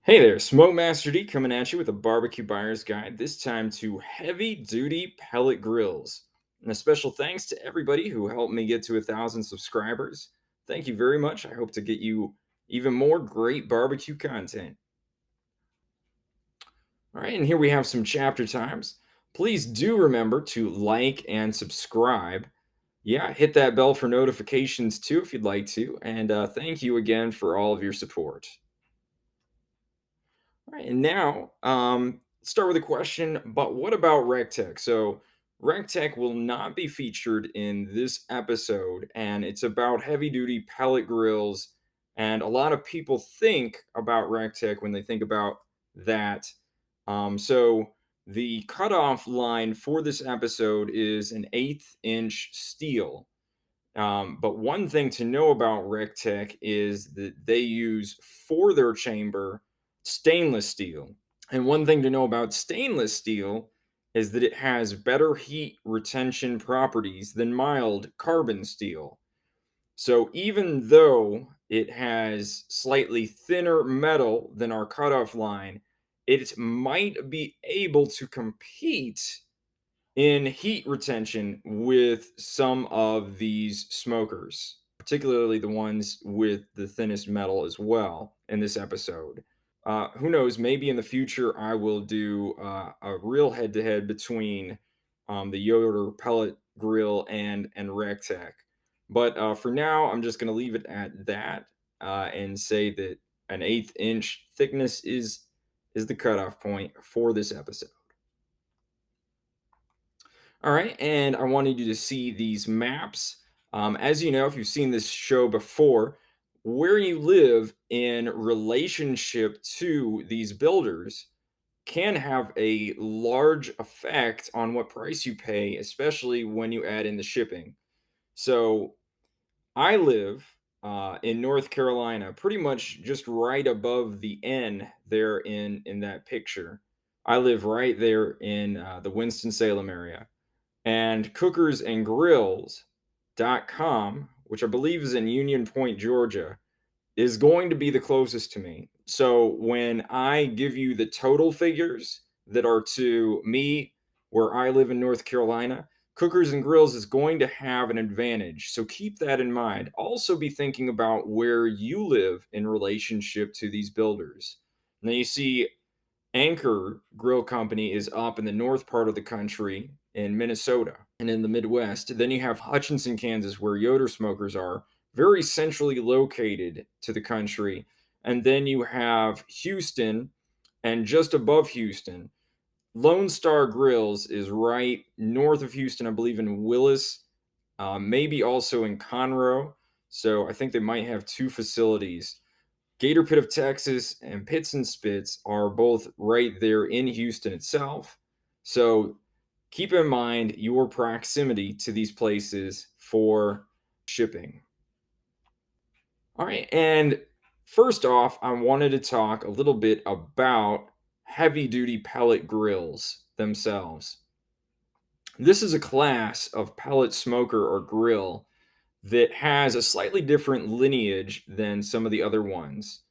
Hey there, Smoke Master D coming at you with a barbecue buyer's guide, this time to heavy duty pellet grills. And a special thanks to everybody who helped me get to 1,000 subscribers. Thank you very much. I hope to get you even more great barbecue content. All right, and here we have some chapter times. Please do remember to like and subscribe. Yeah, hit that bell for notifications too if you'd like to. And thank you again for all of your support. All right, and now start with a question. But what about RecTeq? So RecTeq will not be featured in this episode, and it's about heavy-duty pellet grills. And a lot of people think about RecTeq when they think about that. So the cutoff line for this episode is an 1/8 inch steel. But one thing to know about RecTeq is that they use for their chamber stainless steel. And one thing to know about stainless steel is that it has better heat retention properties than mild carbon steel. So even though it has slightly thinner metal than our cutoff line, it might be able to compete in heat retention with some of these smokers, particularly the ones with the thinnest metal as well in this episode. Who knows? Maybe in the future I will do a real head-to-head between the Yoder Pellet Grill and RecTeq. But for now, I'm just going to leave it at that and say that an 1/8 inch thickness is the cutoff point for this episode. All right, and I wanted you to see these maps. As you know, if you've seen this show before, where you live in relationship to these builders can have a large effect on what price you pay, especially when you add in the shipping. So I live in North Carolina, pretty much just right above the N there in that picture. I live right there in the Winston-Salem area. And cookersandgrills.com, which I believe is in Union Point, Georgia, is going to be the closest to me. So when I give you the total figures that are to me where I live in North Carolina, Cookers and Grills is going to have an advantage. So keep that in mind. Also be thinking about where you live in relationship to these builders. Now you see Anchor Grill Company is up in the north part of the country in Minnesota and in the Midwest. Then you have Hutchinson, Kansas, where Yoder Smokers are, very centrally located to the country. And then you have Houston, and just above Houston, Lone Star Grillz is right north of Houston, I believe in Willis, maybe also in Conroe. So I think they might have two facilities. Gator Pit of Texas and Pitts and Spitts are both right there in Houston itself. So keep in mind your proximity to these places for shipping. All right, and first off, I wanted to talk a little bit about heavy duty pellet grills themselves. This is a class of pellet smoker or grill that has a slightly different lineage than some of the other ones.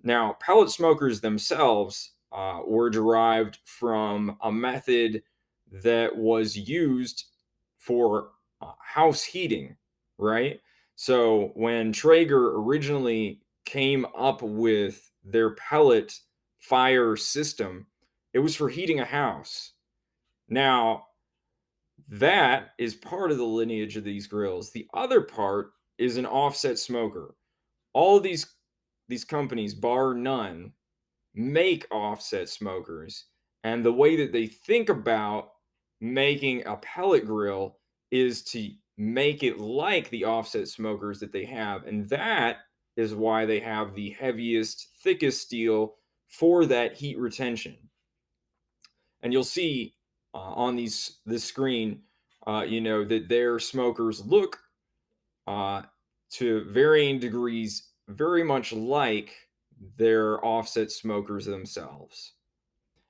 Now, pellet smokers themselves were derived from a method that was used for house heating, right? So when Traeger originally came up with their pellet fire system, it was for heating a house. Now, that is part of the lineage of these grills. The other part is an offset smoker. All of these companies, bar none, make offset smokers. And the way that they think about making a pellet grill is to make it like the offset smokers that they have. And that is why they have the heaviest, thickest steel for that heat retention. And you'll see on this screen, that their smokers look uh, to varying degrees very much like their offset smokers themselves.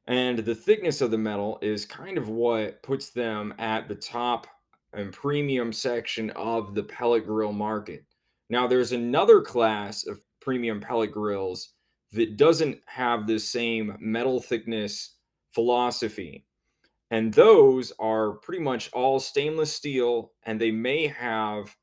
And the thickness of the metal is kind of what puts them at the top and premium section of the pellet grill market. Now, there's another class of premium pellet grills that doesn't have the same metal thickness philosophy. And those are pretty much all stainless steel, and they may have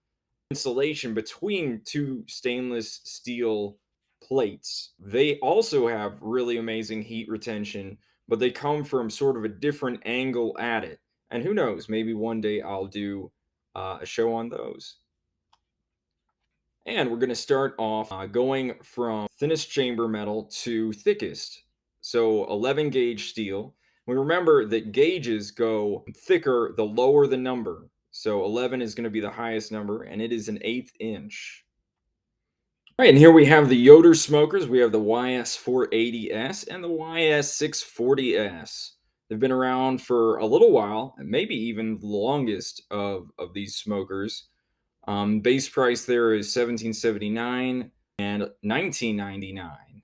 insulation between two stainless steel plates. They also have really amazing heat retention, but they come from sort of a different angle at it. And who knows, maybe one day I'll do a show on those. And we're going to start off going from thinnest chamber metal to thickest. So 11 gauge steel. We remember that gauges go thicker the lower the number. So 11 is going to be the highest number, and it is an 1/8 inch. All right, and here we have the Yoder Smokers. We have the YS 480S and the YS 640S. They've been around for a little while, maybe even the longest of these smokers. Base price there is $17.79 and $19.99.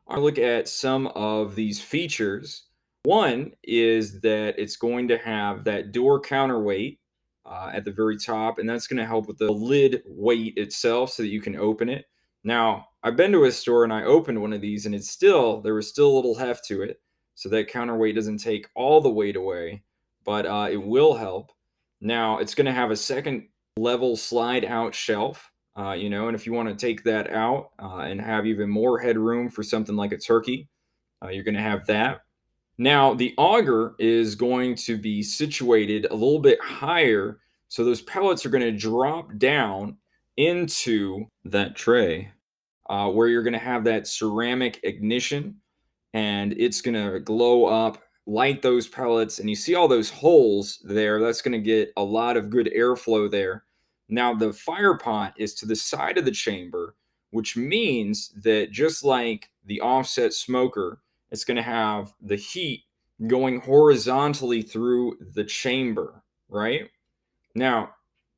I'll look at some of these features. One is that it's going to have that door counterweight at the very top, and that's going to help with the lid weight itself so that you can open it. Now, I've been to a store and I opened one of these, and there was still a little heft to it, so that counterweight doesn't take all the weight away, but it will help. Now, it's going to have a second level slide out shelf, and if you want to take that out and have even more headroom for something like a turkey, you're going to have that. Now, the auger is going to be situated a little bit higher, so those pellets are going to drop down into that tray where you're going to have that ceramic ignition, and it's going to glow up, light those pellets, and you see all those holes there. That's going to get a lot of good airflow there. Now, the fire pot is to the side of the chamber, which means that just like the offset smoker, it's going to have the heat going horizontally through the chamber, right? Now,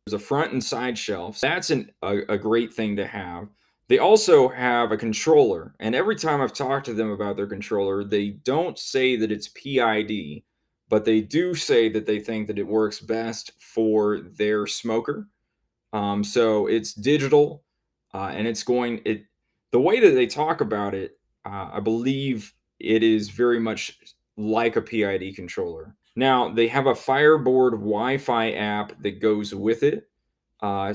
there's a front and side shelf. That's a great thing to have. They also have a controller, and every time I've talked to them about their controller, they don't say that it's PID, but they do say that they think that it works best for their smoker. So it's digital, and the way that they talk about it, I believe it is very much like a PID controller. Now, they have a Fireboard Wi-Fi app that goes with it. I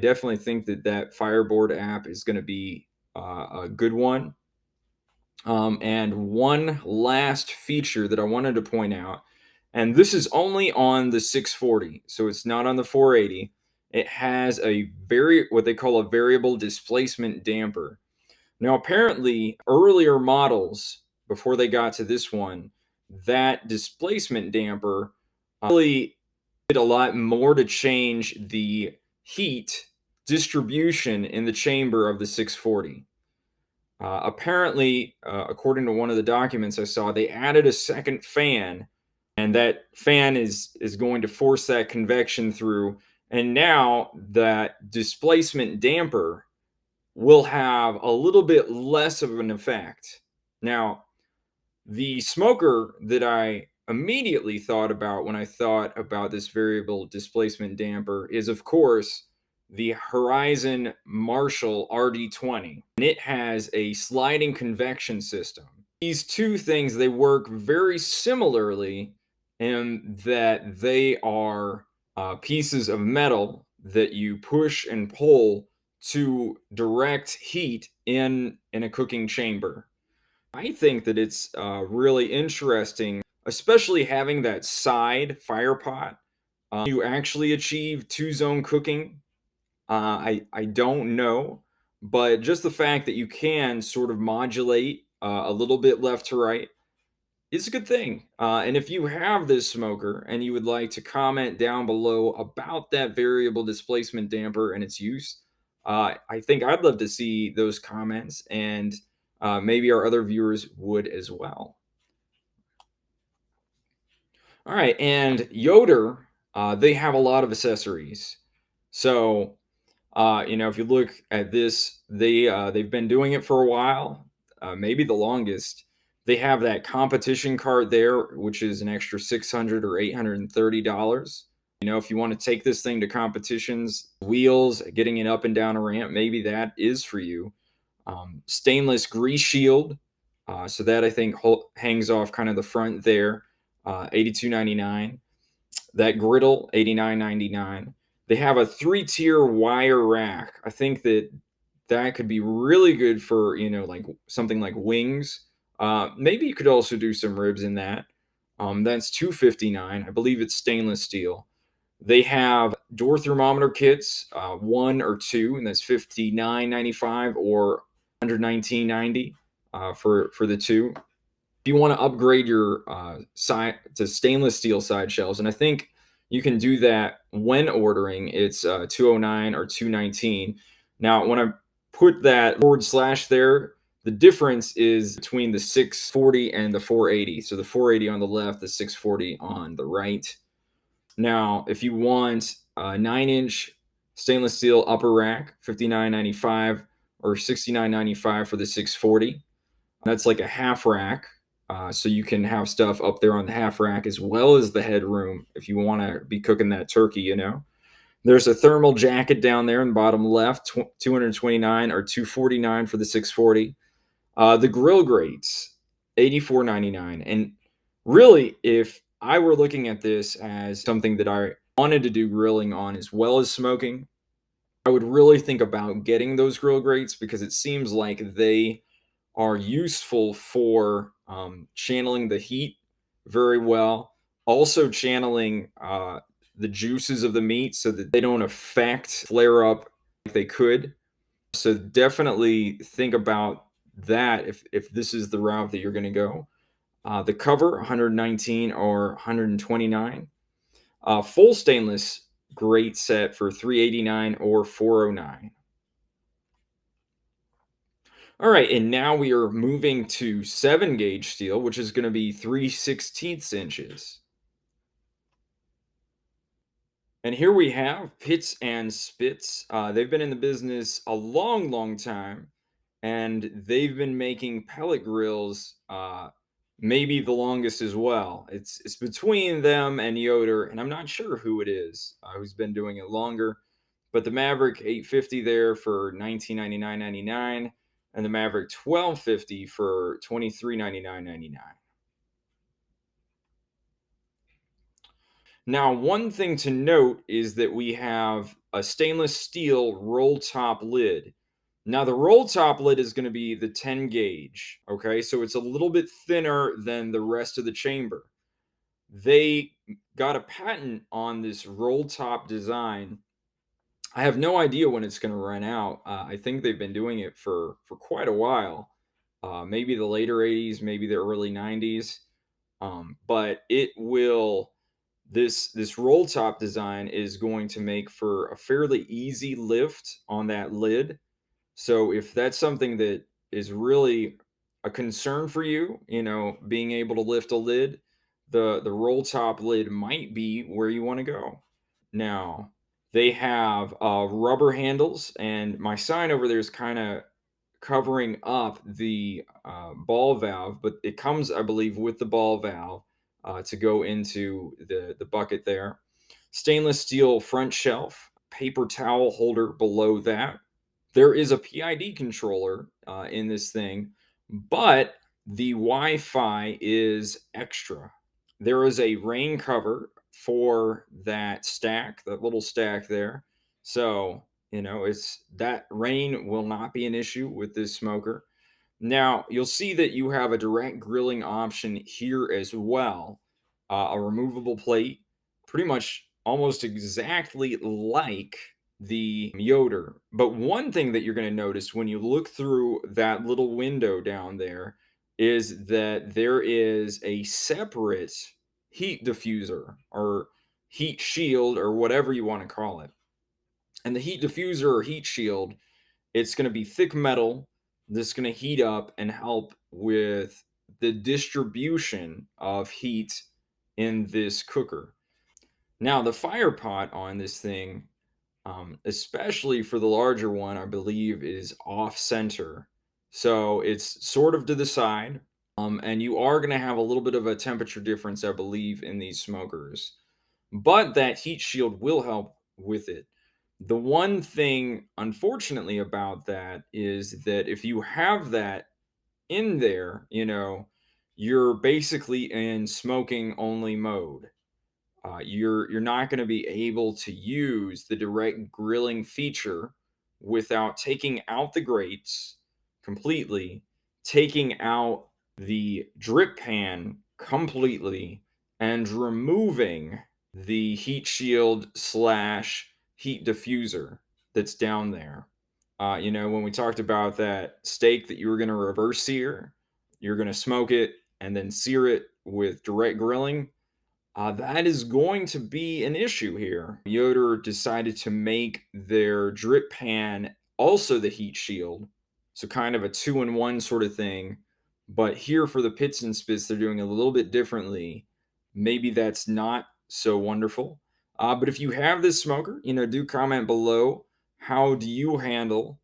definitely think that Fireboard app is going to be a good one. And one last feature that I wanted to point out, and this is only on the 640, so it's not on the 480. It has what they call a variable displacement damper. Now, apparently, earlier models before they got to this one, that displacement damper really did a lot more to change the heat distribution in the chamber of the 640. Apparently, according to one of the documents I saw, they added a second fan, and that fan is going to force that convection through. And now that displacement damper will have a little bit less of an effect. Now, the smoker that I immediately thought about when I thought about this variable displacement damper is, of course, the Horizon Marshall RD20. And it has a sliding convection system. These two things, they work very similarly in that they are pieces of metal that you push and pull to direct heat in a cooking chamber. I think that it's really interesting, especially having that side fire pot. You actually achieve two-zone cooking. I don't know, but just the fact that you can sort of modulate a little bit left to right is a good thing. And if you have this smoker and you would like to comment down below about that variable displacement damper and its use, I think I'd love to see those comments, and maybe our other viewers would as well. All right, and Yoder, they have a lot of accessories. So, if you look at this, they've been doing it for a while, maybe the longest. They have that competition cart there, which is an extra $600 or $830. You know, if you want to take this thing to competitions, wheels, getting it up and down a ramp, maybe that is for you. Stainless grease shield. So that I think hangs off kind of the front there, 82.99. That griddle, 89.99. They have a 3-tier wire rack. I think that that could be really good for, you know, like something like wings. Maybe you could also do some ribs in that. That's 259. I believe it's stainless steel. They have door thermometer kits, one or two, and that's 59.95 or 119.90 for the two. If you want to upgrade your side to stainless steel side shelves, and I think you can do that when ordering, it's 209 or 219. Now, when I put that forward slash there, the difference is between the 640 and the 480. So the 480 on the left, the 640 on the right. Now, if you want a 9-inch stainless steel upper rack, 59.95 or 69.95 for the 640. That's like a half rack. So you can have stuff up there on the half rack as well as the headroom if you want to be cooking that turkey, you know. There's a thermal jacket down there in the bottom left, 229 or 249 for the 640. The grill grates, 84.99. And really, if I were looking at this as something that I wanted to do grilling on as well as smoking, I would really think about getting those grill grates because it seems like they are useful for channeling the heat very well. Also, channeling the juices of the meat so that they don't affect flare up like they could. So definitely think about that if this is the route that you're going to go. The cover 119 or 129. Full stainless grate set for 389 or 409. All right, and now we are moving to 7-gauge steel, which is going to be 3/16 inches. And here we have Pitts and Spitts. They've been in the business a long, long time, and they've been making pellet grills maybe the longest as well. It's between them and Yoder, and I'm not sure who it is who's been doing it longer. But the Maverick 850 there for 1999.99, and the Maverick 1250 for 2399.99. Now, one thing to note is that we have a stainless steel roll top lid. Now, the roll top lid is going to be the 10 gauge. Okay, so it's a little bit thinner than the rest of the chamber. They got a patent on this roll top design. I have no idea when it's going to run out. I think they've been doing it for quite a while. Maybe the later 80s, maybe the early 90s. But it will this roll top design is going to make for a fairly easy lift on that lid. So if that's something that is really a concern for you, you know, being able to lift a lid, the roll top lid might be where you want to go. Now, they have rubber handles, and my sign over there is kind of covering up the ball valve, but it comes, I believe, with the ball valve to go into the bucket there. Stainless steel front shelf, paper towel holder below that. There is a PID controller in this thing, but the Wi-Fi is extra. There is a rain cover for that stack, that little stack there. So, you know, it's that rain will not be an issue with this smoker. Now, you'll see that you have a direct grilling option here as well. A removable plate, pretty much almost exactly like the Yoder. But one thing that you're going to notice when you look through that little window down there is that there is a separate heat diffuser or heat shield or whatever you want to call it. And the heat diffuser or heat shield, it's going to be thick metal that's going to heat up and help with the distribution of heat in this cooker. Now, the fire pot on this thing, especially for the larger one, I believe is off center. So it's sort of to the side. And you are going to have a little bit of a temperature difference, I believe, in these smokers. but that heat shield will help with it. The one thing, unfortunately, about that is that if you have that in there, you're basically in smoking only mode. You're not going to be able to use the direct grilling feature without taking out the grates completely, taking out the drip pan completely, and removing the heat shield slash heat diffuser that's down there. When we talked about that steak that you were going to reverse sear, you're going to smoke it and then sear it with direct grilling. That is going to be an issue here. Yoder decided to make their drip pan also the heat shield, so kind of a two-in-one sort of thing. But here for the Pitts and Spitts, they're doing a little bit differently. Maybe that's not so wonderful. But if you have this smoker, do comment below. How do you handle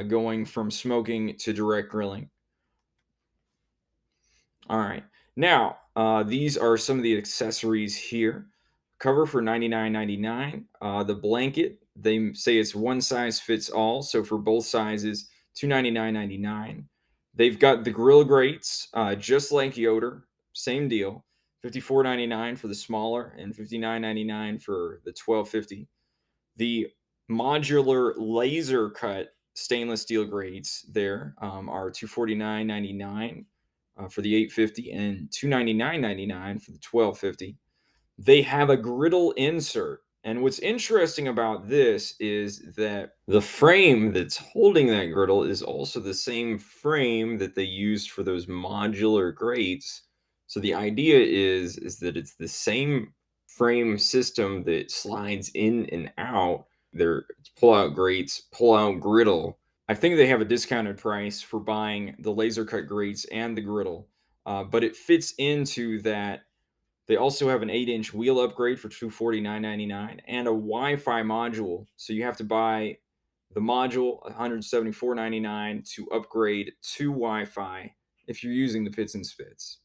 going from smoking to direct grilling? All right. Now, these are some of the accessories here. Cover for $99.99. The blanket, they say it's one size fits all. So for both sizes, $299.99. They've got the grill grates, just like Yoder, same deal. $54.99 for the smaller and $59.99 for the 1250. The modular laser cut stainless steel grates there are $249.99 for the 850 and $299.99 for the 1250. They have a griddle insert. And what's interesting about this is that the frame that's holding that griddle is also the same frame that they used for those modular grates. So the idea is that it's the same frame system that slides in and out. Their pull-out grates, pull-out griddle. I think they have a discounted price for buying the laser cut grates and the griddle, but it fits into that. They also have an 8-inch wheel upgrade for $249.99 and a Wi-Fi module. So you have to buy the module $174.99 to upgrade to Wi-Fi if you're using the Pitts and Spitts.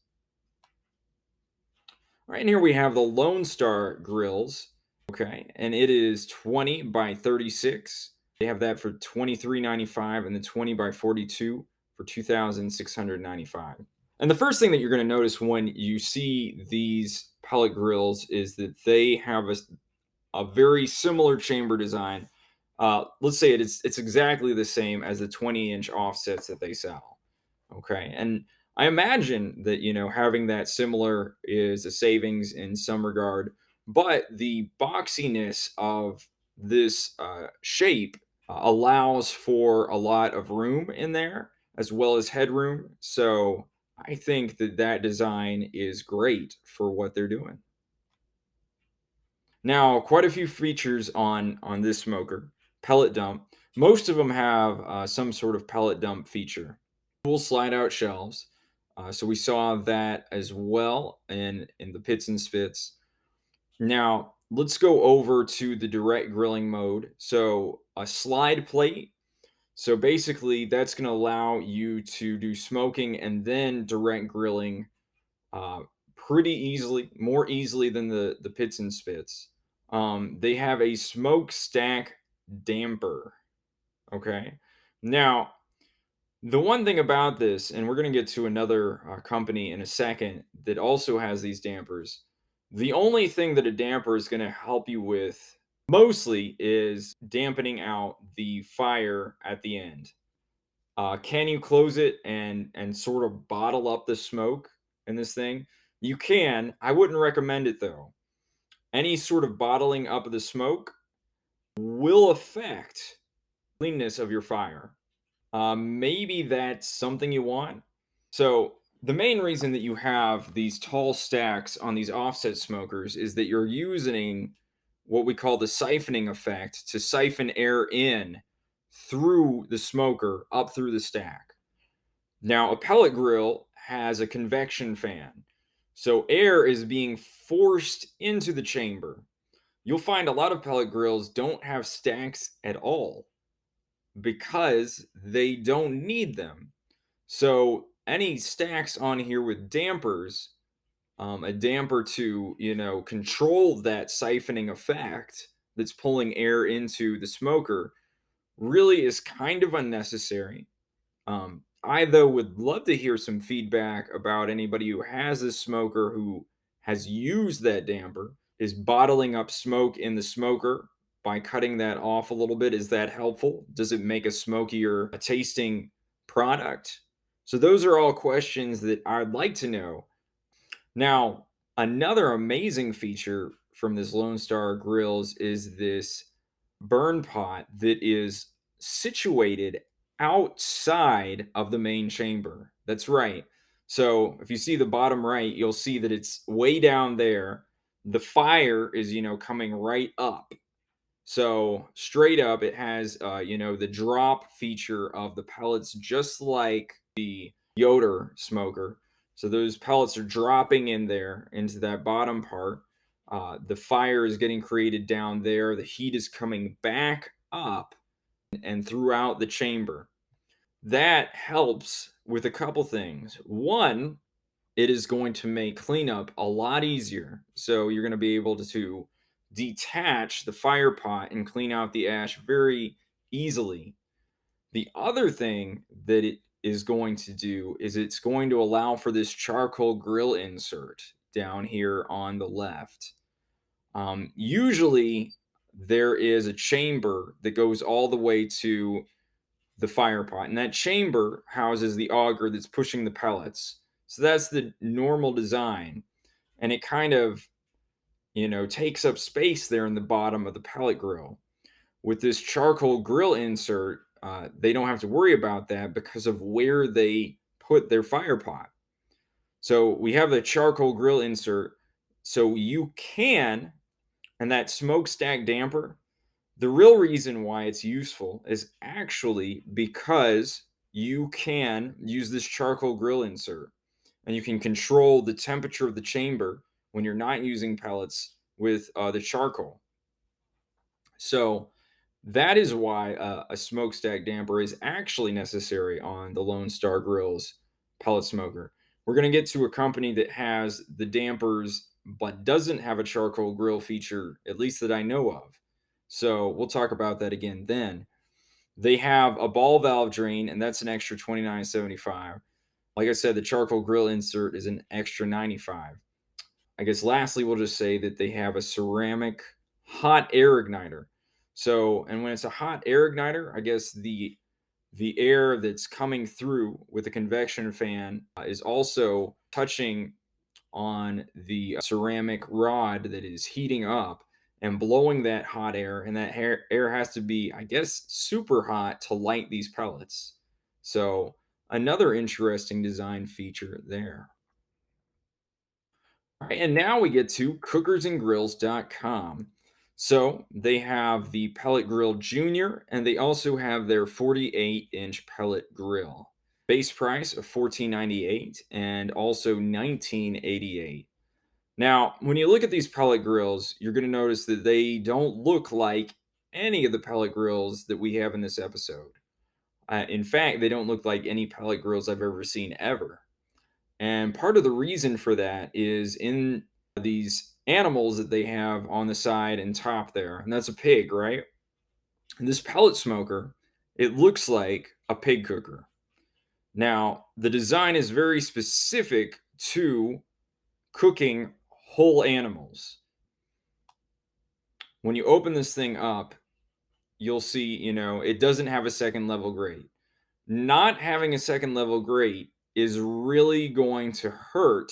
All right, and here we have the Lone Star Grillz. Okay, and it is 20 by 36. They have that for $23.95 and the 20 by 42 for $2,695. And the first thing that you're going to notice when you see these pellet grills is that they have a very similar chamber design. Let's say it's exactly the same as the 20-inch offsets that they sell. Okay, and I imagine that having that similar is a savings in some regard, but the boxiness of this shape allows for a lot of room in there as well as headroom. So I think that design is great for what they're doing. Now, quite a few features on this smoker. Pellet dump. Most of them have some sort of pellet dump feature. Dual slide out shelves. So we saw that as well in the Pitts and Spitts. Now, let's go over to the direct grilling mode. So a slide plate. So basically, that's going to allow you to do smoking and then direct grilling uh, pretty easily, more easily than the Pitts and Spitts. They have a smokestack damper. Okay. Now, the one thing about this, and we're going to get to another company in a second that also has these dampers. The only thing that a damper is going to help you with mostly is dampening out the fire at the end. Can you close it and sort of bottle up the smoke in this thing? You can. I wouldn't recommend it though. Any sort of bottling up of the smoke will affect cleanness of your fire. Maybe that's something you want. So the main reason that you have these tall stacks on these offset smokers is that you're using what we call the siphoning effect to siphon air in through the smoker up through the stack. Now, a pellet grill has a convection fan. So air is being forced into the chamber. You'll find a lot of pellet grills don't have stacks at all because they don't need them. So any stacks on here with dampers a damper to, control that siphoning effect that's pulling air into the smoker really is kind of unnecessary. I, though, would love to hear some feedback about anybody who has a smoker who has used that damper, is bottling up smoke in the smoker by cutting that off a little bit. Is that helpful? Does it make a smokier tasting product? So, those are all questions that I'd like to know. Now, another amazing feature from this Lone Star Grills is this burn pot that is situated outside of the main chamber. That's right. So if you see the bottom right, you'll see that it's way down there. The fire is, coming right up. So straight up, it has, the drop feature of the pellets, just like the Yoder smoker. So those pellets are dropping in there into that bottom part. The fire is getting created down there. The heat is coming back up and throughout the chamber. That helps with a couple things. One, it is going to make cleanup a lot easier. So you're going to be able to detach the fire pot and clean out the ash very easily. The other thing that it is going to do is it's going to allow for this charcoal grill insert down here on the left. Usually, there is a chamber that goes all the way to the fire pot, and that chamber houses the auger that's pushing the pellets. So that's the normal design, and it kind of, takes up space there in the bottom of the pellet grill. With this charcoal grill insert, they don't have to worry about that because of where they put their fire pot. So we have the charcoal grill insert, so you can, and that smokestack damper, the real reason why it's useful is actually because you can use this charcoal grill insert and you can control the temperature of the chamber when you're not using pellets with the charcoal. So that is why a smokestack damper is actually necessary on the Lone Star Grillz pellet smoker. We're going to get to a company that has the dampers but doesn't have a charcoal grill feature, at least that I know of. So we'll talk about that again then. They have a ball valve drain, and that's an extra $29.75. Like I said, the charcoal grill insert is an extra $95. I guess lastly, we'll just say that they have a ceramic hot air igniter. So, and when it's a hot air igniter, I guess the air that's coming through with the convection fan is also touching on the ceramic rod that is heating up and blowing that hot air, and that air has to be, I guess, super hot to light these pellets. So, another interesting design feature there. All right, and now we get to cookersandgrills.com. So they have the Pellet Grill Junior, and they also have their 48-inch pellet grill. Base price of $14.98 and also $19.88. Now, when you look at these pellet grills, you're going to notice that they don't look like any of the pellet grills that we have in this episode. In fact, they don't look like any pellet grills I've ever seen ever. And part of the reason for that is in these animals that they have on the side and top there. And that's a pig, right? And this pellet smoker, it looks like a pig cooker. Now, the design is very specific to cooking whole animals. When you open this thing up, you'll see, it doesn't have a second level grate. Not having a second level grate is really going to hurt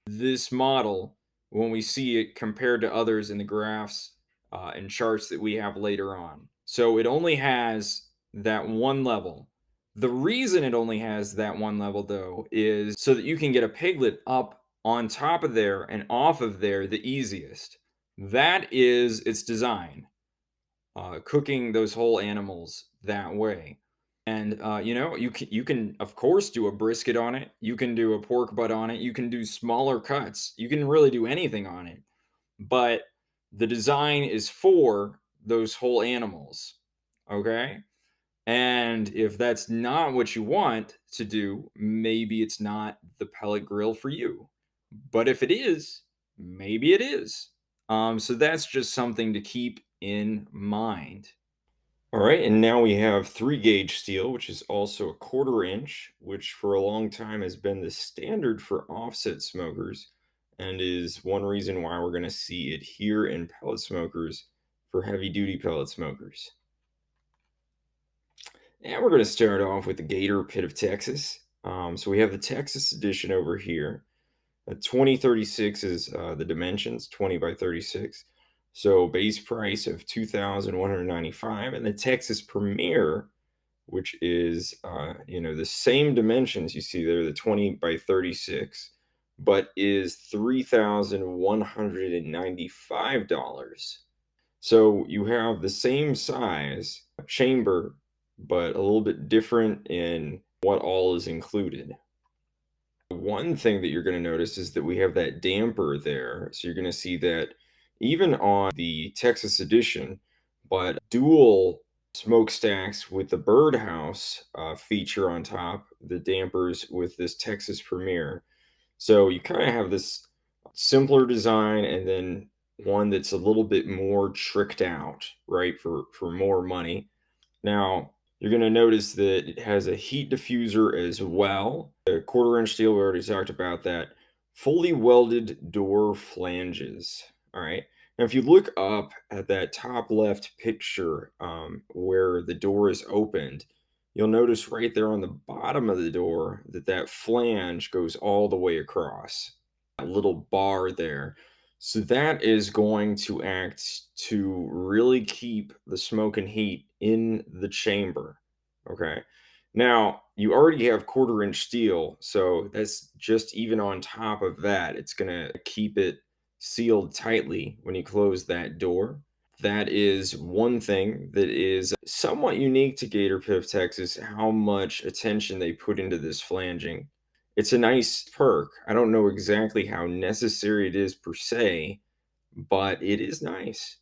this model when we see it compared to others in the graphs and charts that we have later on. So it only has that one level. The reason it only has that one level, though, is so that you can get a piglet up on top of there and off of there the easiest. That is its design, cooking those whole animals that way. And you can of course do a brisket on it. You can do a pork butt on it. You can do smaller cuts. You can really do anything on it. But the design is for those whole animals. Okay? And if that's not what you want to do, maybe it's not the pellet grill for you. But if it is, maybe it is. So that's just something to keep in mind. All right, and now we have 3 gauge steel, which is also a 1/4 inch, which for a long time has been the standard for offset smokers, and is one reason why we're going to see it here in pellet smokers for heavy duty pellet smokers. And we're going to start off with the Gator Pit of Texas. So we have the Texas edition over here. 2036 is the dimensions, 20 by 36. So base price of 2,195, and the Texas Premier, which is the same dimensions you see there, the 20 by 36, but is $3,195. So you have the same size chamber, but a little bit different in what all is included. One thing that you're going to notice is that we have that damper there. So you're going to see that even on the Texas edition, but dual smokestacks with the birdhouse feature on top, the dampers with this Texas Premier. So you kind of have this simpler design and then one that's a little bit more tricked out, right, for more money. Now, you're going to notice that it has a heat diffuser as well. The 1/4 inch steel, we already talked about that. Fully welded door flanges. All right. Now, if you look up at that top left picture where the door is opened, you'll notice right there on the bottom of the door that that flange goes all the way across. That little bar there. So that is going to act to really keep the smoke and heat in the chamber. Okay. Now, you already have 1/4 inch steel, so that's just even on top of that. It's going to keep it sealed tightly when you close that door. That is one thing that is somewhat unique to Gator Pit of Texas, how much attention they put into this flanging. It's a nice perk. I don't know exactly how necessary it is per se, but it is nice.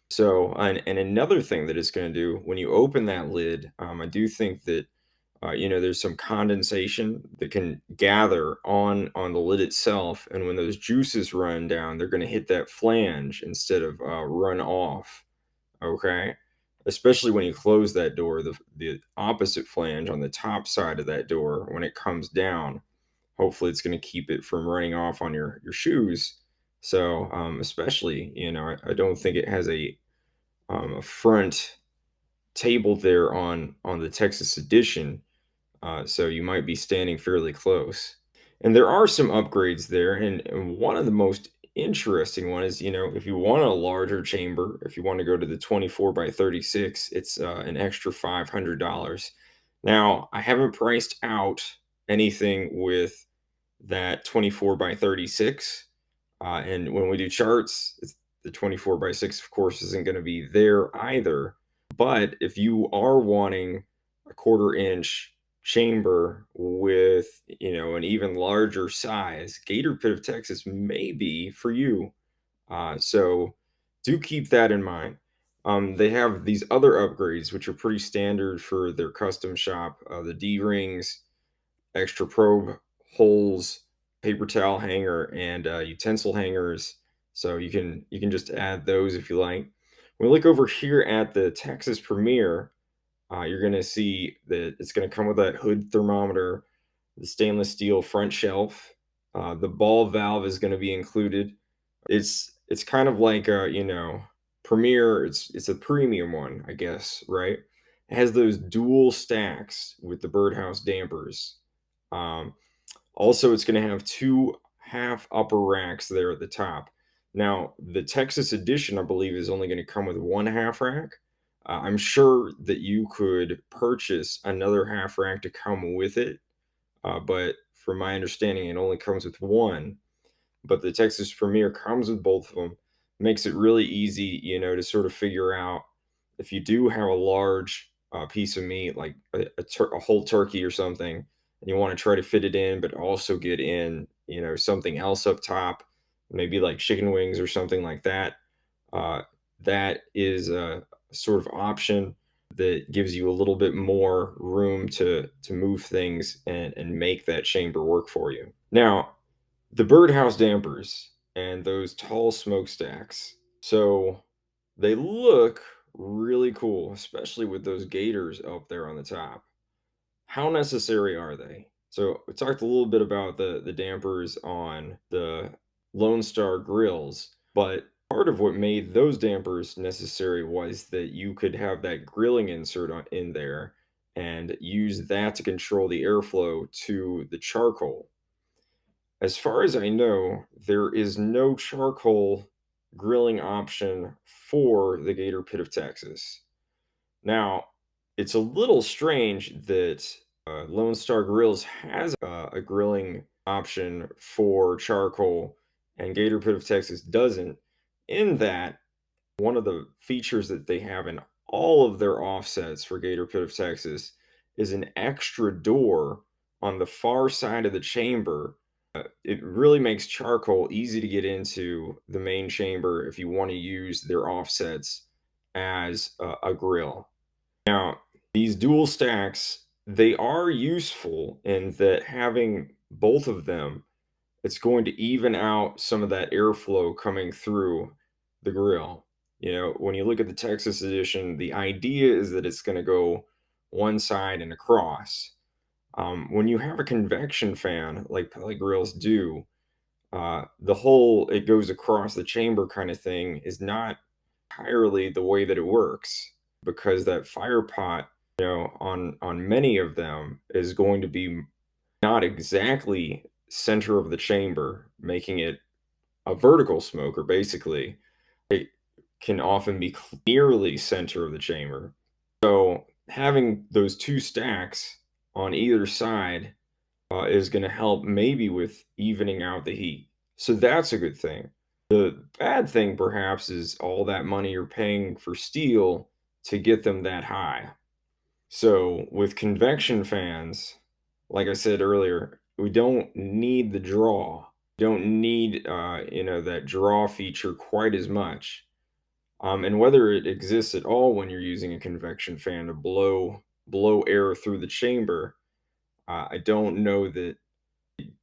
So, and another thing that it's going to do when you open that lid, I do think that there's some condensation that can gather on the lid itself, and when those juices run down, they're going to hit that flange instead of run off. Okay, especially when you close that door, the opposite flange on the top side of that door when it comes down. Hopefully, it's going to keep it from running off on your shoes. So, especially, I don't think it has a front table there on the Texas edition, so you might be standing fairly close. And there are some upgrades there, and one of the most interesting one is, if you want a larger chamber, if you want to go to the 24 by 36, it's an extra $500. Now, I haven't priced out anything with that 24 by 36. And when we do charts, the 24 by 6, of course, isn't going to be there either. But if you are wanting a 1/4 inch chamber with, an even larger size, Gator Pit of Texas may be for you. So do keep that in mind. They have these other upgrades, which are pretty standard for their custom shop, the D rings, extra probe holes, paper towel hanger, and utensil hangers. So you can just add those if you like. When we look over here at the Texas Premier, you're going to see that it's going to come with that hood thermometer, the stainless steel front shelf. The ball valve is going to be included. It's kind of like a Premier. It's a premium one, I guess, right? It has those dual stacks with the birdhouse dampers. Um, Also, it's going to have 2 half upper racks there at the top. Now, the Texas edition, I believe, is only going to come with 1 half rack. I'm sure that you could purchase another half rack to come with it, but from my understanding, it only comes with one. But the Texas Premier comes with both of them. Makes it really easy, to sort of figure out if you do have a large piece of meat, like a whole turkey or something, and you want to try to fit it in, but also get in, something else up top, maybe like chicken wings or something like that. Uh, that is a sort of option that gives you a little bit more room to move things and make that chamber work for you. Now, the birdhouse dampers and those tall smokestacks. So they look really cool, especially with those gators up there on the top. How necessary are they? So we talked a little bit about the dampers on the Lone Star Grillz, but part of what made those dampers necessary was that you could have that grilling insert in there and use that to control the airflow to the charcoal. As far as I know, there is no charcoal grilling option for the Gator Pit of Texas. Now, it's a little strange that Lone Star Grillz has a grilling option for charcoal and Gator Pit of Texas doesn't, in that one of the features that they have in all of their offsets for Gator Pit of Texas is an extra door on the far side of the chamber. It really makes charcoal easy to get into the main chamber if you want to use their offsets as a grill. Now, these dual stacks, they are useful in that having both of them, it's going to even out some of that airflow coming through the grill. You know, when you look at the Texas edition, the idea is that it's going to go one side and across. When you have a convection fan like pellet grills do, the whole it goes across the chamber kind of thing is not entirely the way that it works, because that fire pot, you know, on many of them is going to be not exactly center of the chamber, making it a vertical smoker basically. It can often be nearly center of the chamber. So having those two stacks on either side is going to help maybe with evening out the heat. So that's a good thing. The bad thing, perhaps, is all that money you're paying for steel to get them that high. So with convection fans, like I said earlier, we don't need the draw. Don't need that draw feature quite as much. And whether it exists at all when you're using a convection fan to blow air through the chamber, I don't know that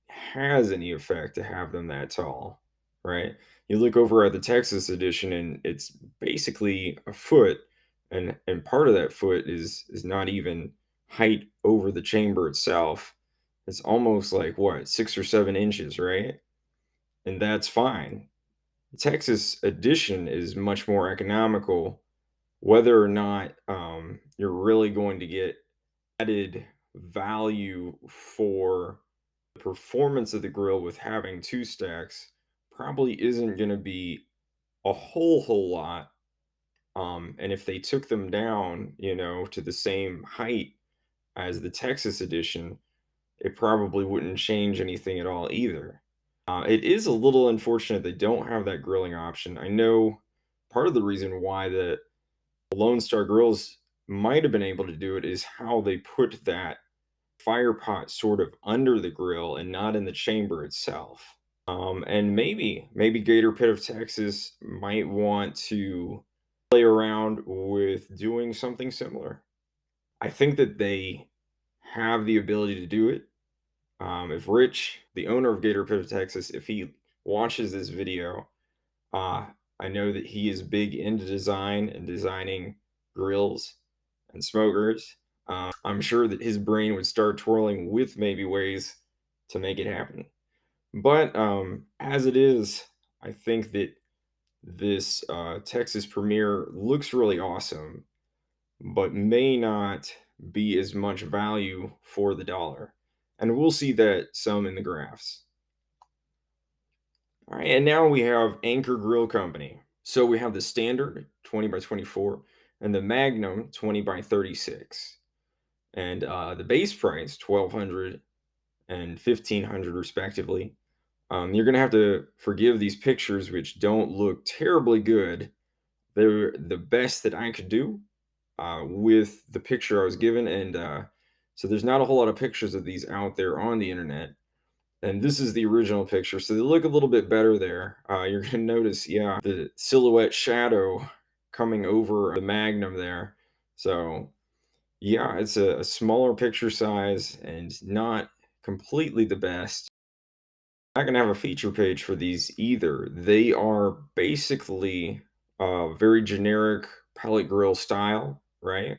has any effect to have them that tall, right? You look over at the Texas edition and it's basically a foot, and part of that foot is not even height over the chamber itself. It's almost like what, 6 or 7 inches, right? And that's fine. The Texas edition is much more economical, whether or not you're really going to get added value for performance of the grill with having two stacks probably isn't going to be a whole lot. And if they took them down, you know, to the same height as the Texas edition, it probably wouldn't change anything at all either. It is a little unfortunate they don't have that grilling option. I know part of the reason why the Lone Star Grillz might have been able to do it is how they put that fire pot sort of under the grill and not in the chamber itself. And maybe Gator Pit of Texas might want to play around with doing something similar. I think that they have the ability to do it. If Rich, the owner of Gator Pit of Texas, if he watches this video, uh, I know that he is big into design and designing grills and smokers. I'm sure that his brain would start twirling with maybe ways to make it happen. But as it is, I think that this Texas premiere looks really awesome, but may not be as much value for the dollar. And we'll see that some in the graphs. All right, and now we have Anchor Grill Company. So we have the standard 20 by 24 and the Magnum 20 by 36. And the base price 1200 and 1500 respectively. You're gonna have to forgive these pictures, which don't look terribly good. They're the best that I could do with the picture I was given, and so there's not a whole lot of pictures of these out there on the internet. And this is the original picture, so they look a little bit better there. You're gonna notice, yeah, the silhouette shadow coming over the Magnum there. So yeah, it's a smaller picture size and not completely the best. Not gonna have a feature page for these either. They are basically very generic pellet grill style, right?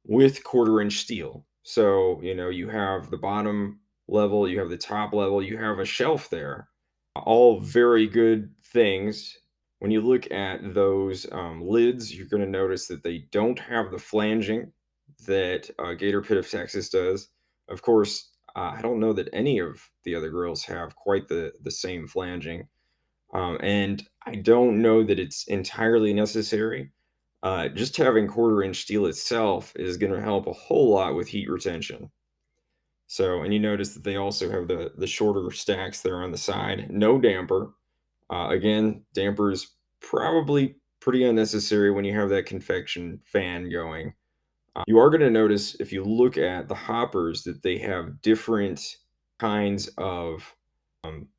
With quarter-inch steel. So, you know, you have the bottom level, you have the top level, you have a shelf there. All very good things. When you look at those lids, you're going to notice that they don't have the flanging that Gator Pit of Texas does. Of course, I don't know that any of the other grills have quite the same flanging. And I don't know that it's entirely necessary. Just having quarter-inch steel itself is going to help a whole lot with heat retention. So, and you notice that they also have the shorter stacks there on the side. No damper. Again, damper is probably pretty unnecessary when you have that convection fan going. You are going to notice if you look at the hoppers that they have different kinds of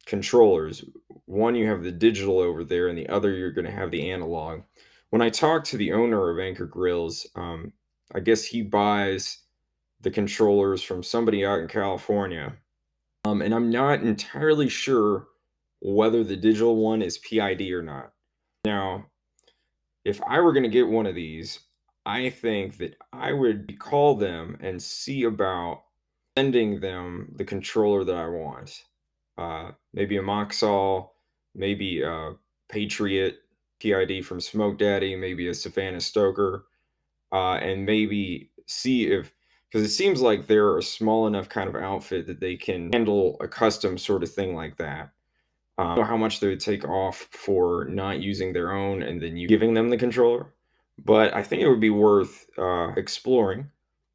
controllers. One, you have the digital over there, and the other, you're going to have the analog. When I talked to the owner of Anchor Grills, I guess he buys the controllers from somebody out in California. And I'm not entirely sure whether the digital one is PID or not. Now, if I were going to get one of these, I think that I would call them and see about sending them the controller that I want. Maybe a Moxall, maybe a Patriot PID from Smoke Daddy, maybe a Savannah Stoker, and maybe see if, because it seems like they're a small enough kind of outfit that they can handle a custom sort of thing like that. I don't know how much they would take off for not using their own and then you giving them the controller, but I think it would be worth exploring.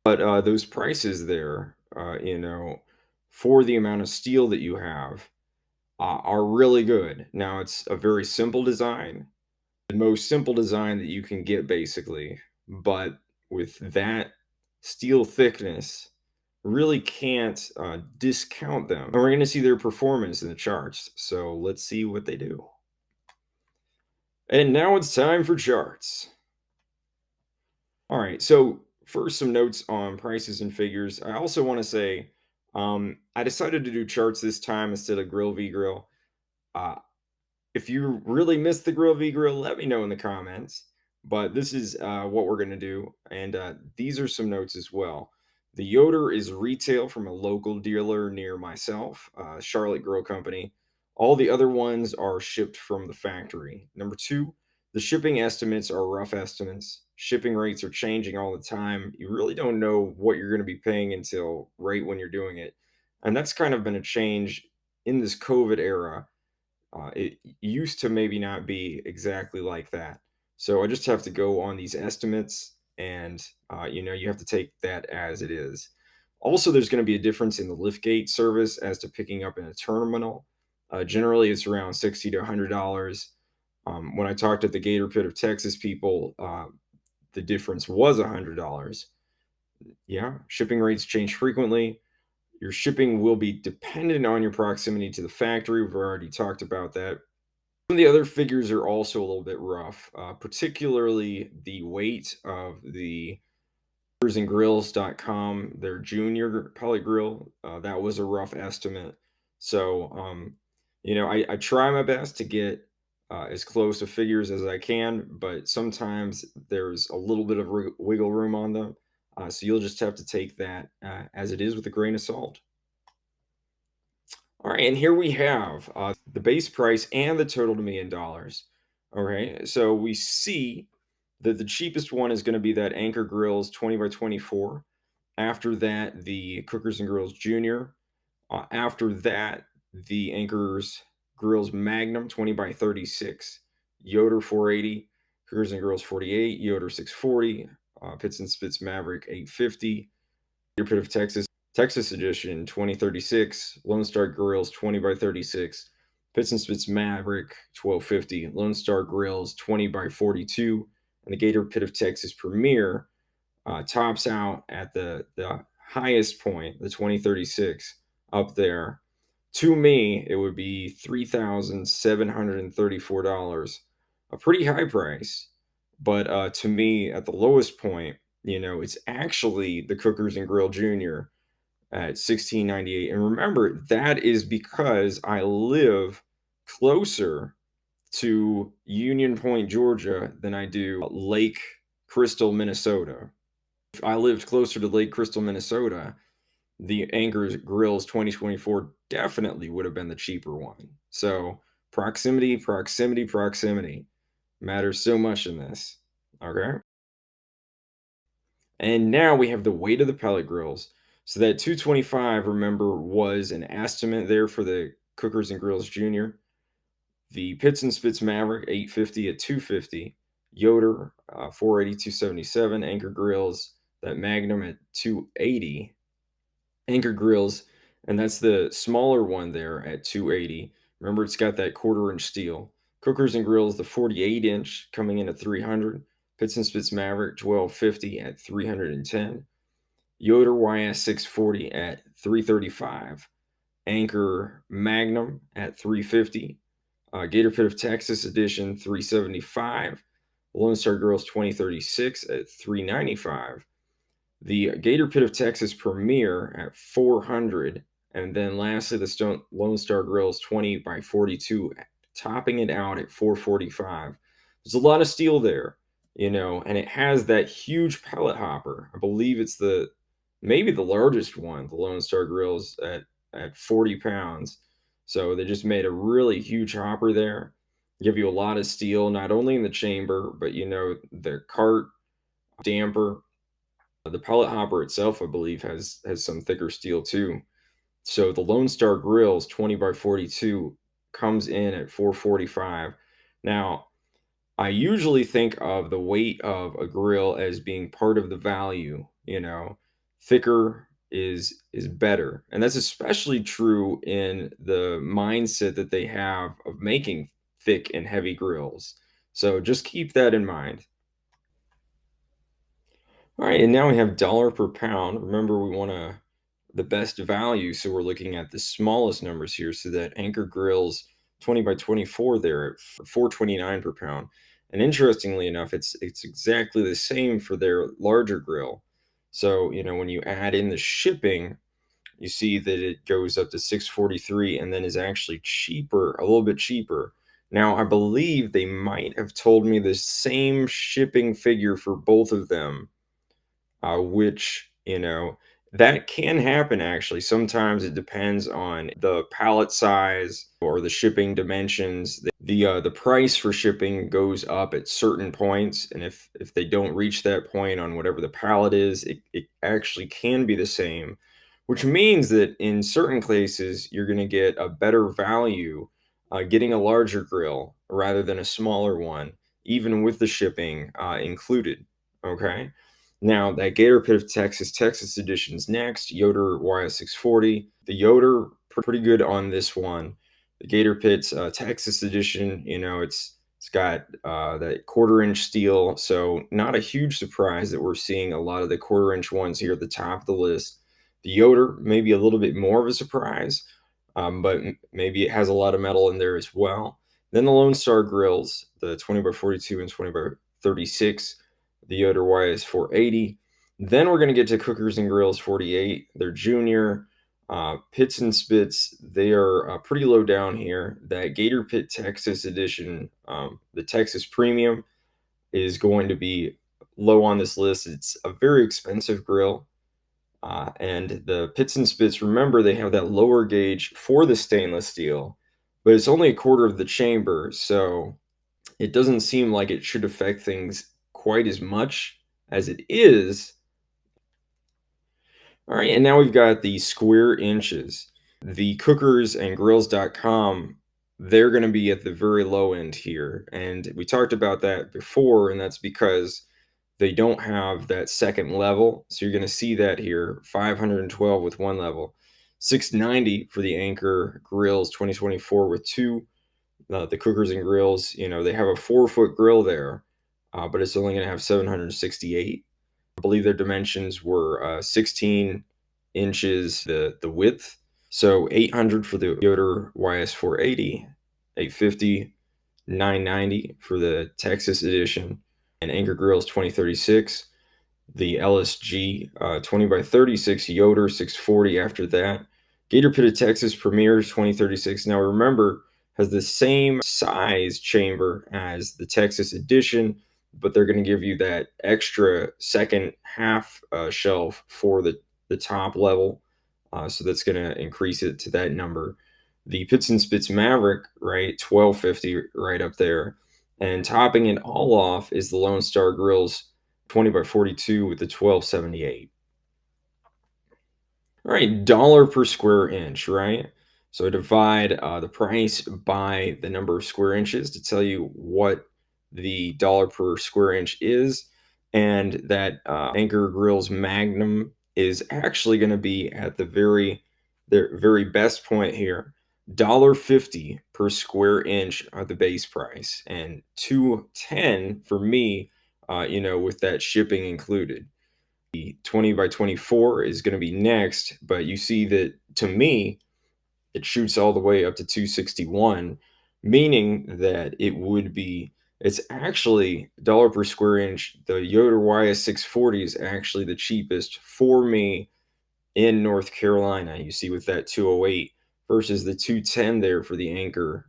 But those prices there, you know, for the amount of steel that you have, are really good. Now, it's a very simple design, the most simple design that you can get, basically. But with that steel thickness, really can't discount them. And we're going to see their performance in the charts. So let's see what they do. And now it's time for charts. All right. So first, some notes on prices and figures. I also want to say I decided to do charts this time instead of Grill v Grill. Uh, if you really missed the Grill v Grill, let me know in the comments. But this is what we're going to do. And these are some notes as well. The Yoder is retail from a local dealer near myself, Charlotte Grill Company. All the other ones are shipped from the factory. Number two, the shipping estimates are rough estimates. Shipping rates are changing all the time. You really don't know what you're going to be paying until right when you're doing it. And that's kind of been a change in this COVID era. It used to maybe not be exactly like that. So I just have to go on these estimates and, you know, you have to take that as it is. Also, there's going to be a difference in the liftgate service as to picking up in a terminal. Generally, it's around $60 to $100. When I talked to the Gator Pit of Texas people, the difference was $100. Yeah, shipping rates change frequently. Your shipping will be dependent on your proximity to the factory. We've already talked about that. Some of the other figures are also a little bit rough, particularly the weight of the cookersandgrills.com, their Junior Pellet Grill. That was a rough estimate. So, you know, I try my best to get as close to figures as I can, but sometimes there's a little bit of wiggle room on them. So you'll just have to take that as it is with a grain of salt. All right, and here we have the base price and the total to me in dollars. All right, so we see that the cheapest one is going to be that Anchor Grills 20 by 24. After that, the Cookers and Grills Junior. After that, the Anchor's Grills Magnum 20 by 36. Yoder 480, Cookers and Grills 48, Yoder 640, Pitts and Spitts Maverick 850, Gator Pit of Texas Edition 2036, Lone Star Grillz 20 by 36, Pitts and Spitts Maverick 1250, Lone Star Grillz 20 by 42, and the Gator Pit of Texas Premier tops out at the highest point, the 2036, up there. To me, it would be $3,734, a pretty high price. But to me, at the lowest point, you know, it's actually the Cookers and Grill Junior. at 1698. And remember, that is because I live closer to Union Point, Georgia than I do Lake Crystal, Minnesota. If I lived closer to Lake Crystal, Minnesota, the Anchor Grills 2024 definitely would have been the cheaper one. So proximity, proximity, proximity matters so much in this. Okay. And now we have the weight of the pellet grills. So that 225, remember, was an estimate there for the Cookers and Grills Junior. The Pitts and Spitts Maverick 850 at 250. Yoder 480, 277. Anchor Grills, that Magnum at 280. Anchor Grills, and that's the smaller one there at 280. Remember, it's got that quarter-inch steel. Cookers and Grills, the 48-inch coming in at 300. Pitts and Spitts Maverick 1250 at 310. Yoder YS 640 at 335. Anchor Magnum at 350. Gator Pit of Texas edition 375. Lone Star Grillz 2036 at 395. The Gator Pit of Texas Premier at 400, and then lastly the Lone Star Grillz 20 by 42, topping it out at 445. There's a lot of steel there, and it has that huge pellet hopper. I believe it's maybe the largest one, the Lone Star Grillz at 40 pounds. So they just made a really huge hopper there. Give you a lot of steel, not only in the chamber, but the cart damper. The pellet hopper itself, I believe, has some thicker steel too. So the Lone Star Grillz 20 by 42 comes in at 445. Now, I usually think of the weight of a grill as being part of the value, thicker is better. And that's especially true in the mindset that they have of making thick and heavy grills. So just keep that in mind. All right, and now we have dollar per pound. Remember, we want the best value, so we're looking at the smallest numbers here. So that Anchor Grills 20 by 24 there at 429 per pound. And interestingly enough, it's exactly the same for their larger grill. So, when you add in the shipping, you see that it goes up to 643 and then is actually cheaper, a little bit cheaper. Now, I believe they might have told me the same shipping figure for both of them, which that can happen. Actually, sometimes it depends on the pallet size or the shipping dimensions. The price for shipping goes up at certain points, and if they don't reach that point on whatever the pallet is, it actually can be the same, which means that in certain cases you're going to get a better value getting a larger grill rather than a smaller one, even with the shipping included. Okay. Now, that Gator Pit of Texas edition's next, Yoder YS 640. The Yoder, pretty good on this one. The Gator Pit's Texas edition, it's got that quarter-inch steel, so not a huge surprise that we're seeing a lot of the quarter-inch ones here at the top of the list. The Yoder, maybe a little bit more of a surprise, but maybe it has a lot of metal in there as well. Then the Lone Star Grillz, the 20 by 42 and 20 by 36. The Yoder YS 480. Then we're going to get to Cookers and Grills 48. They're junior. Pitts and Spitts, they are pretty low down here. That Gator Pit Texas edition, the Texas Premium, is going to be low on this list. It's a very expensive grill. And the Pitts and Spitts, remember, they have that lower gauge for the stainless steel, but it's only a quarter of the chamber. So it doesn't seem like it should affect things quite as much as it is. All right, and now we've got the square inches. The cookers and grills.com, they're going to be at the very low end here. And we talked about that before, and that's because they don't have that second level. So you're going to see that here, 512 with one level, 690 for the Anchor Grills 2024 with two. The cookers and grills, they have a 4-foot grill there, but it's only going to have 768. I believe their dimensions were 16 inches the width. So 800 for the Yoder YS 480, 850, 990 for the Texas edition, and Anchor Grills 2036. the LSG 20x36 Yoder 640 after that. Gator Pit of Texas Premiere 2036. Now remember, has the same size chamber as the Texas edition, but they're going to give you that extra second half shelf for the top level. So that's going to increase it to that number. The Pitts and Spitts Maverick, right, 1250 right up there. And topping it all off is the Lone Star Grillz 20x42 with the 1278. All right, dollar per square inch, right? So I divide the price by the number of square inches to tell you what the dollar per square inch is. And that Anchor Grill's Magnum is actually going to be at the very best point here. $1.50 per square inch are the base price, and $2.10 for me, with that shipping included. The 20x24 is going to be next, but you see that to me, it shoots all the way up to 261, meaning that it's actually dollar per square inch. The Yoder YS 640 is actually the cheapest for me in North Carolina. You see with that 208 versus the 210 there for the Anchor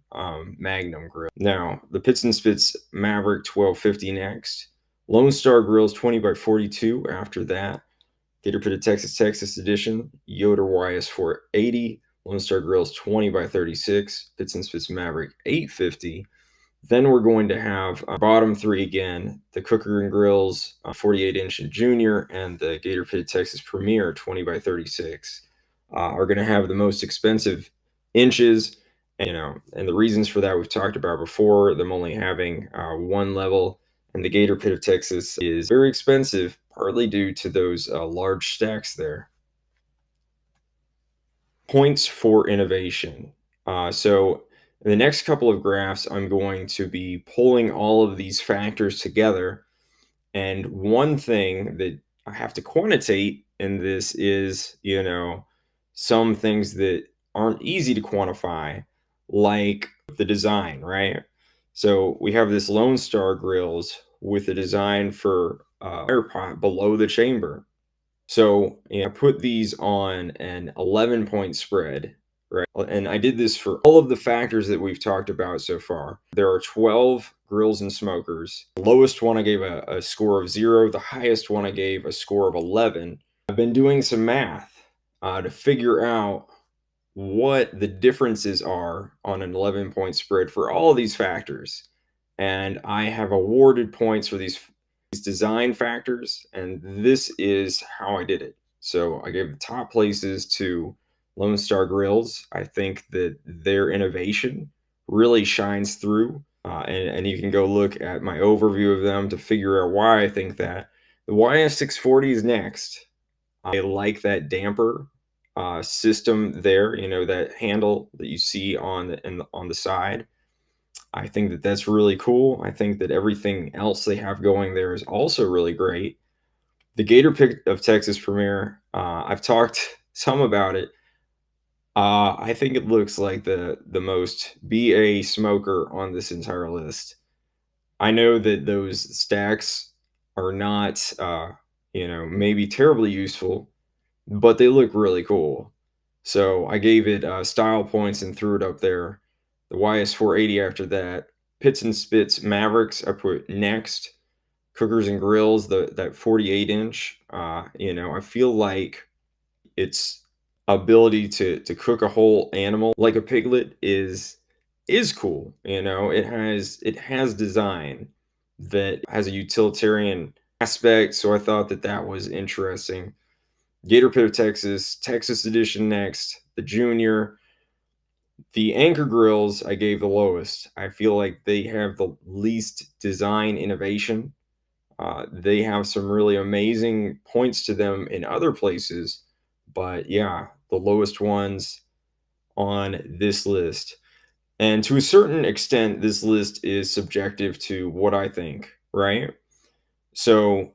Magnum grill. Now, the Pitts and Spitts Maverick 1250 next. Lone Star Grillz 20x42 after that. Gator Pit of Texas, Texas edition. Yoder YS 480. Lone Star Grillz 20x36. Pitts and Spitts Maverick 850. Then we're going to have bottom three again, the Cooker and Grills 48-inch and Junior, and the Gator Pit Texas Premier 20x36 are going to have the most expensive inches. And the reasons for that we've talked about before, them only having one level. And the Gator Pit of Texas is very expensive, partly due to those large stacks there. Points for innovation. So in the next couple of graphs, I'm going to be pulling all of these factors together. And one thing that I have to quantitate in this is, some things that aren't easy to quantify, like the design, right? So we have this Lone Star Grillz with a design for fire pot below the chamber. So I put these on an 11-point spread, right? And I did this for all of the factors that we've talked about so far. There are 12 grills and smokers. The lowest one I gave a score of 0. The highest one I gave a score of 11. I've been doing some math to figure out what the differences are on an 11-point spread for all of these factors. And I have awarded points for these design factors, and this is how I did it. So I gave the top places to Lone Star Grillz. I think that their innovation really shines through, and you can go look at my overview of them to figure out why I think that. The YS 640 is next. I like that damper system there, that handle that you see on the side. I think that that's really cool. I think that everything else they have going there is also really great. The Gator Pit of Texas Premier, I've talked some about it. I think it looks like the most BA smoker on this entire list. I know that those stacks are not, maybe terribly useful, but they look really cool. So I gave it style points and threw it up there. The YS 480 after that. Pitts and Spitts Mavericks I put next. Cookers and Grills, that 48-inch. I feel like its ability to cook a whole animal like a piglet is cool. It has design that has a utilitarian aspect. So I thought that was interesting. Gator Pit of Texas, Texas edition next. The Junior. The Anchor Grills I gave the lowest. I feel like they have the least design innovation. They have some really amazing points to them in other places, but yeah, the lowest ones on this list. And to a certain extent, this list is subjective to what I think, right? So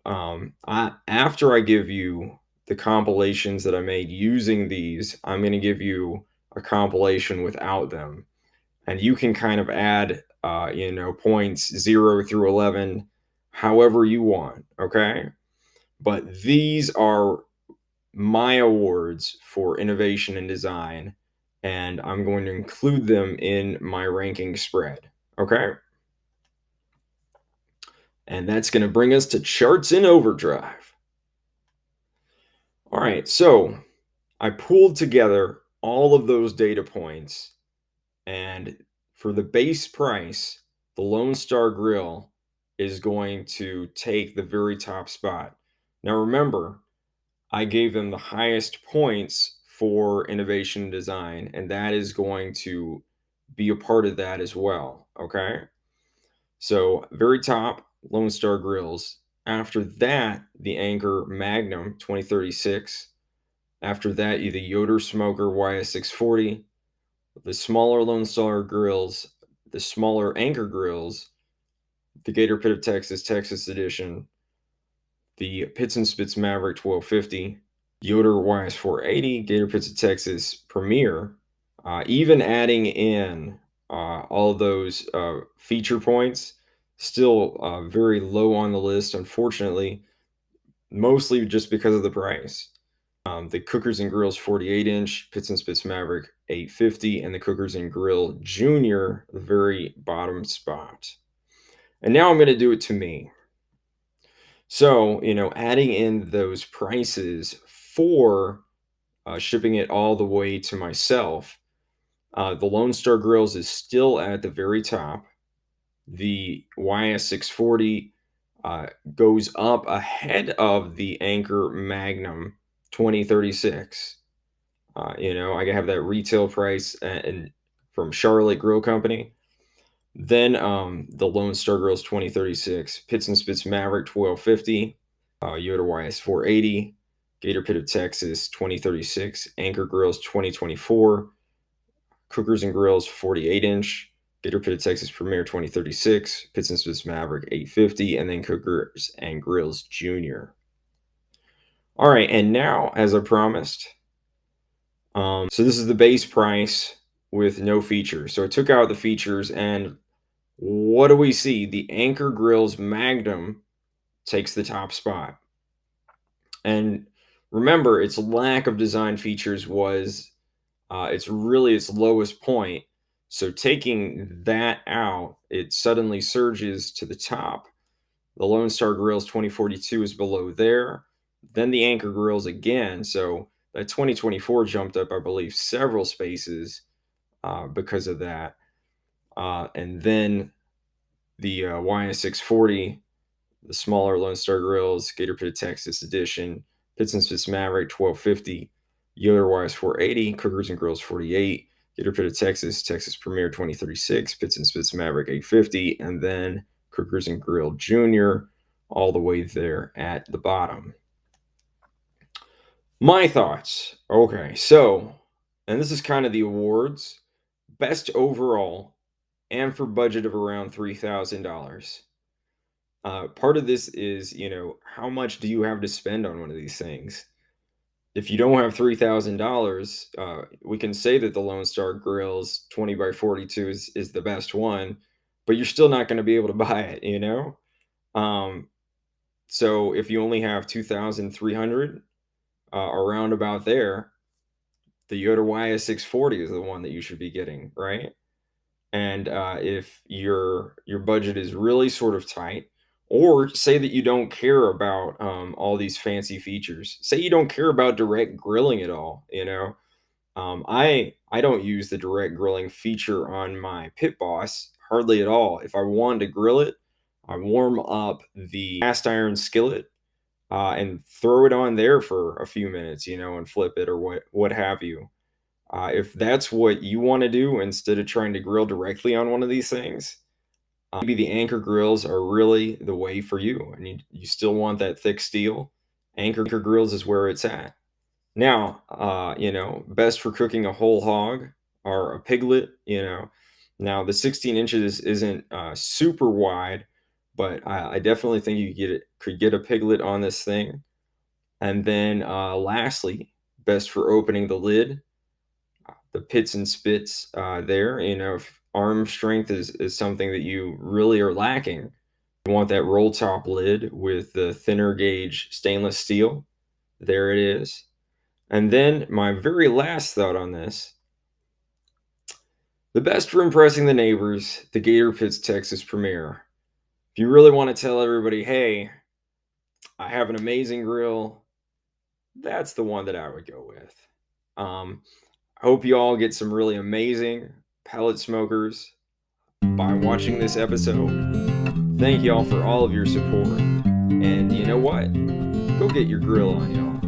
after I give you the compilations that I made using these, I'm going to give you a compilation without them. And you can kind of add, points 0 through 11, however you want, okay? but these are my awards for innovation and design, and I'm going to include them in my ranking spread. Okay. And that's going to bring us to charts in Overdrive. All right. So I pulled together all of those data points, and for the base price, the Lone Star Grill is going to take the very top spot. Now, remember, I gave them the highest points for innovation and design, and that is going to be a part of that as well. Okay. So, very top, Lone Star Grillz. After that, the Anchor Magnum 2036. After that, the Yoder Smoker YS 640, the smaller Lone Star Grills, the smaller Anchor Grills, the Gator Pit of Texas, Texas Edition, the Pitts and Spitts Maverick 1250, Yoder YS 480, Gator Pits of Texas Premier, even adding in all of those feature points, still very low on the list, unfortunately, mostly just because of the price. The Cookers and Grills 48-inch, Pitts and Spitts Maverick 850, and the Cookers and Grill Junior, the very bottom spot. And now I'm going to do it to me. So, adding in those prices for shipping it all the way to myself, the Lone Star Grillz is still at the very top. The YS 640 goes up ahead of the Anchor Magnum 2036. I have that retail price and from Charlotte Grill Company. Then the Lone Star Grillz 2036, Pitts and Spitts Maverick 1250, Yoder YS 480, Gator Pit of Texas 2036, Anchor Grills 2024, Cookers and Grills 48-inch, Gator Pit of Texas Premier 2036, Pitts and Spitts Maverick 850, and then Cookers and Grills Junior. All right, and now, as I promised, so this is the base price with no features. So I took out the features, and what do we see? The Anchor Grills Magnum takes the top spot. And remember, its lack of design features was it's really its lowest point. So taking that out, it suddenly surges to the top. The Lone Star Grillz 2042 is below there. Then the Anchor Grills again. So that 2024 jumped up, I believe, several spaces because of that. And then the YS 640, the smaller Lone Star Grillz, Gator Pit of Texas Edition, Pitts and Spitts Maverick 1250, Yoder YS 480, Cookers and Grills 48, Gator Pit of Texas, Texas Premier 2036, Pitts and Spitts Maverick 850, and then Cookers and Grill Junior all the way there at the bottom. My thoughts. Okay, so, and this is kind of the awards. Best overall, and for budget of around $3,000. Part of this is, how much do you have to spend on one of these things? If you don't have $3,000, we can say that the Lone Star Grillz 20x42 is the best one, but you're still not going to be able to buy it. Um, so if you only have 2,300, around about there, the Yoder YS 640 is the one that you should be getting, right? And if your budget is really sort of tight, or say that you don't care about all these fancy features, say you don't care about direct grilling at all, I don't use the direct grilling feature on my Pit Boss hardly at all. If I wanted to grill it, I warm up the cast iron skillet and throw it on there for a few minutes, and flip it or what have you. If that's what you want to do instead of trying to grill directly on one of these things, maybe the Anchor Grills are really the way for you, and you still want that thick steel. Anchor Grills is where it's at. Now, best for cooking a whole hog or a piglet. Now the 16 inches isn't super wide, but I definitely think you could get a piglet on this thing. And then lastly, best for opening the lid, the Pitts and Spitts there. If arm strength is something that you really are lacking, You want that roll top lid with the thinner gauge stainless steel. There it is. And then my very last thought on this, the best for impressing the neighbors, the Gator Pits Texas premiere. If you really want to tell everybody, hey, I have an amazing grill, that's the one that I would go with. I hope you all get some really amazing pellet smokers by watching this episode. Thank you all for all of your support. And you know what? Go get your grill on, y'all.